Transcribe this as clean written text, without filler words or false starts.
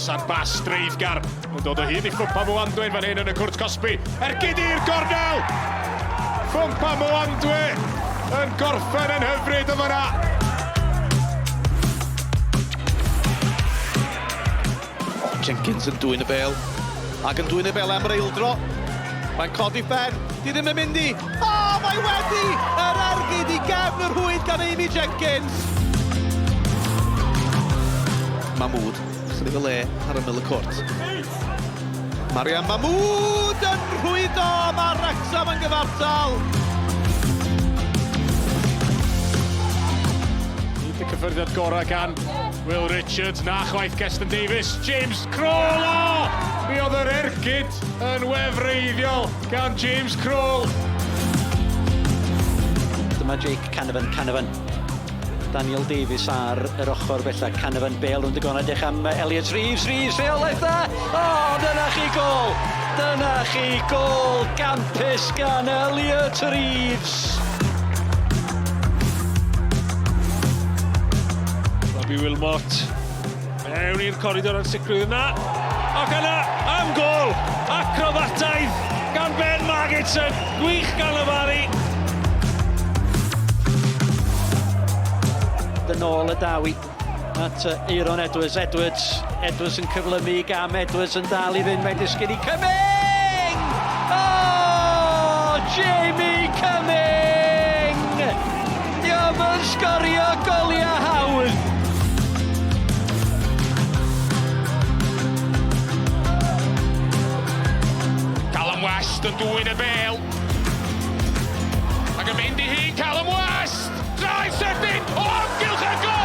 A'r bas streifgar yn dod o hyd i Fumpa Mwandwe fan hyn yn y cwrt cosbi. Ergyd i'r gornel! Fumpa Mwandwe yn gorffen yn hyfryd o fyna. Jenkins yn dwy'n y bel, ac yn dwy'n y bel am yr eildro. Mae'n codi pen, di ddim yn mynd i. O, mae wedi! Yr ergyd i gefn yr hwyd gan Amy Jenkins. Mahmood. Chydig o le ar ymyl y cwrt. Mariam Mahmood yn rhwydo, mae Wrecsam yn gyfartal. Nid y cyffyrddiad gorau gan Will Richards, na chwaith Keston Davies, James Crole! Mi oedd yr ergyd yn wefreiddiol gan James Crole. Dyma Jake Canavan. Daniel Davies ar yr ochr bella, Canavan Bale yn digon edrych am Elliott Reeves, rheolaeth dda! O, dyna chi gol! Dyna chi gol gampus gan Elliott Reeves! Robbie Wilmot, mewn i'r coridor yn sicrwydd yna. Ac yna, am gol! Acrobataidd gan Ben Margetson, gwych gan y Barri. Yn ôl y dawi at Aaron Edwards yn cyflymu gam Edwards yn dal i fynd, mae'n disgyn i Cumming! Oh, Jamie Cumming! Diolch yn sgorio goliau hawdd! Callum West yn dwy'n y bel. Ac yn mynd i hi, Callum West! Drive setting! O, amgylch y gol!